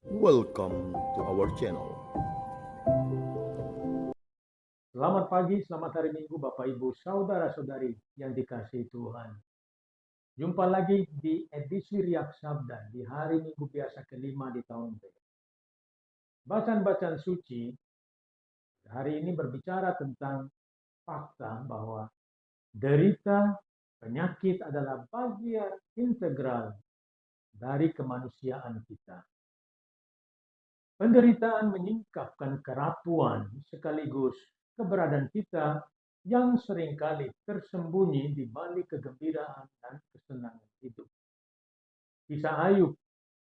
Welcome to our channel. Selamat pagi, selamat hari Minggu Bapak Ibu, Saudara-saudari yang dikasihi Tuhan. Jumpa lagi di edisi Riak Sabda di hari Minggu biasa kelima di tahun B. Bacaan-bacaan suci hari ini berbicara tentang fakta bahwa derita penyakit adalah bagian integral dari kemanusiaan kita. Penderitaan menyingkapkan kerapuan sekaligus keberadaan kita yang seringkali tersembunyi di balik kegembiraan dan kesenangan hidup. Kisah Ayub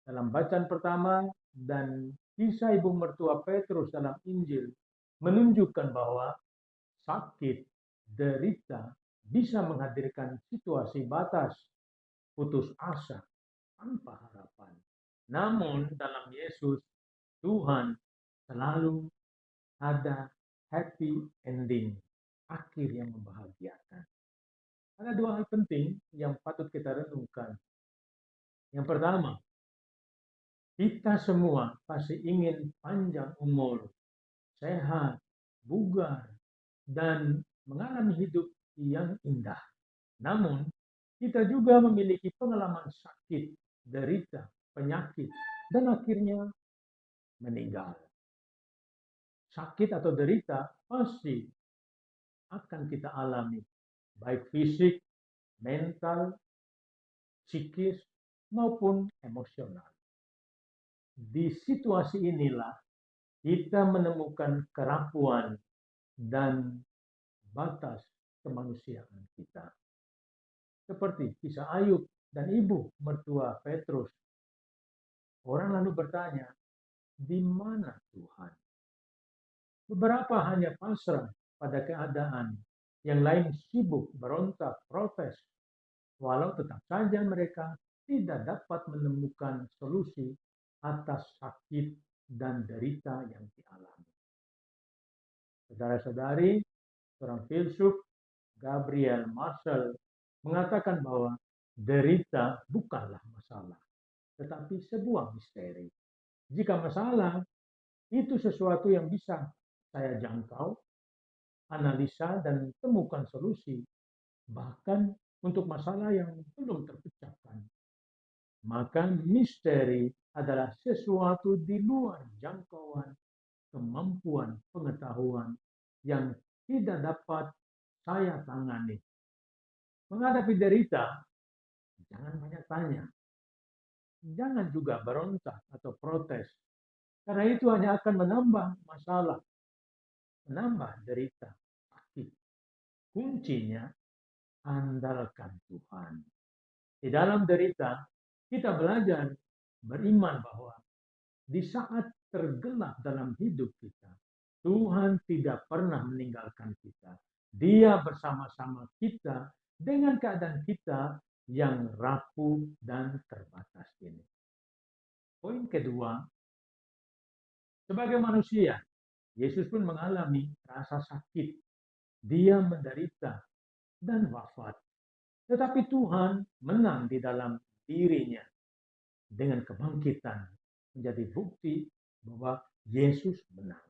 dalam bacaan pertama dan kisah ibu mertua Petrus dalam Injil menunjukkan bahwa sakit, derita bisa menghadirkan situasi batas, putus asa, tanpa harapan. Namun dalam Yesus, Tuhan selalu ada happy ending, akhir yang membahagiakan. Ada dua hal penting yang patut kita renungkan. Yang pertama, kita semua pasti ingin panjang umur, sehat, bugar, dan mengalami hidup yang indah. Namun, kita juga memiliki pengalaman sakit, derita, penyakit, dan akhirnya meninggal. Sakit atau derita pasti akan kita alami, baik fisik, mental, psikis, maupun emosional. Di situasi inilah kita menemukan kerapuan dan batas kemanusiaan kita. Seperti kisah Ayub dan ibu mertua Petrus. Orang lalu bertanya, di mana Tuhan? Beberapa hanya pasrah pada keadaan, yang lain sibuk berontak, protes, walau tetap saja mereka tidak dapat menemukan solusi atas sakit dan derita yang dialami. Saudara-saudari, seorang filsuf, Gabriel Marcel, mengatakan bahwa derita bukanlah masalah, tetapi sebuah misteri. Jika masalah itu sesuatu yang bisa saya jangkau, analisa, dan temukan solusi, bahkan untuk masalah yang belum terpecahkan, maka misteri adalah sesuatu di luar jangkauan kemampuan pengetahuan yang tidak dapat saya tangani. Menghadapi derita, jangan banyak tanya. Jangan juga berontak atau protes, karena itu hanya akan menambah masalah, menambah derita, sakit. Kuncinya, andalkan Tuhan. Di dalam derita, kita belajar beriman bahwa di saat tergelap dalam hidup kita, Tuhan tidak pernah meninggalkan kita. Dia bersama-sama kita dengan keadaan kita yang rapuh dan terbatas ini. Poin kedua, sebagai manusia, Yesus pun mengalami rasa sakit. Dia menderita dan wafat. Tetapi Tuhan menang di dalam dirinya dengan kebangkitan, menjadi bukti bahwa Yesus menang.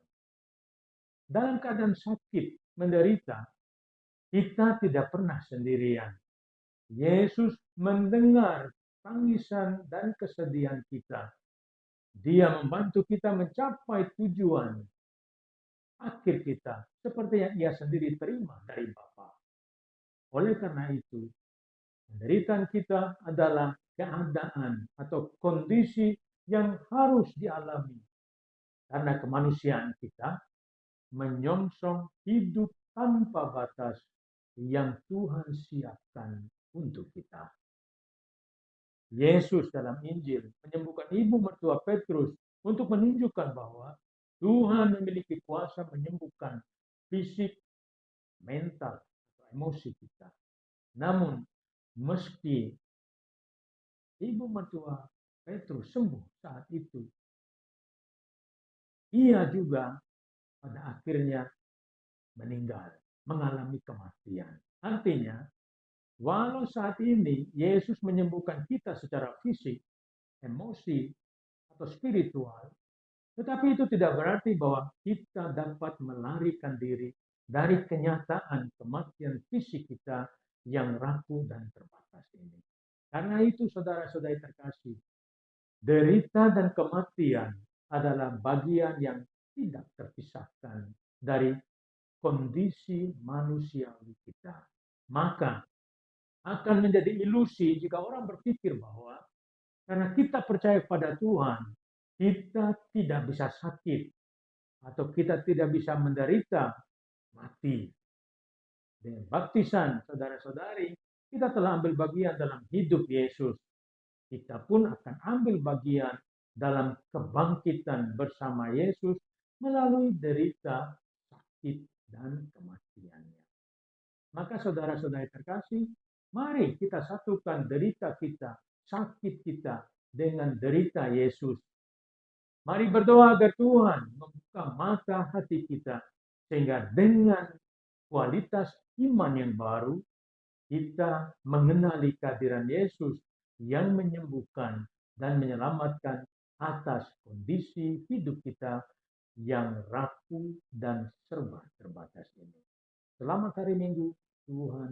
Dalam keadaan sakit, menderita, kita tidak pernah sendirian. Yesus mendengar tangisan dan kesedihan kita. Dia membantu kita mencapai tujuan akhir kita, seperti yang Ia sendiri terima dari Bapa. Oleh karena itu, penderitaan kita adalah keadaan atau kondisi yang harus dialami. Karena kemanusiaan kita menyongsong hidup tanpa batas yang Tuhan siapkan untuk kita. Yesus dalam Injil menyembuhkan ibu mertua Petrus untuk menunjukkan bahwa Tuhan memiliki kuasa menyembuhkan fisik, mental, atau emosi kita. Namun, meski ibu mertua Petrus sembuh saat itu, ia juga pada akhirnya meninggal, mengalami kematian. Artinya, walau saat ini Yesus menyembuhkan kita secara fisik, emosi, atau spiritual, tetapi itu tidak berarti bahwa kita dapat melarikan diri dari kenyataan kematian fisik kita yang rapuh dan terbatas ini. Karena itu saudara-saudari terkasih, derita dan kematian adalah bagian yang tidak terpisahkan dari kondisi manusiawi kita. Maka akan menjadi ilusi jika orang berpikir bahwa karena kita percaya pada Tuhan, kita tidak bisa sakit atau kita tidak bisa menderita mati. Dengan baptisan, saudara-saudari, kita telah ambil bagian dalam hidup Yesus. Kita pun akan ambil bagian dalam kebangkitan bersama Yesus melalui derita, sakit, dan kematiannya. Maka saudara-saudari terkasih, mari kita satukan derita kita, sakit kita dengan derita Yesus. Mari berdoa agar Tuhan membuka mata hati kita, sehingga dengan kualitas iman yang baru, kita mengenali kehadiran Yesus yang menyembuhkan dan menyelamatkan atas kondisi hidup kita yang rapuh dan serba terbatas ini. Selamat hari Minggu, Tuhan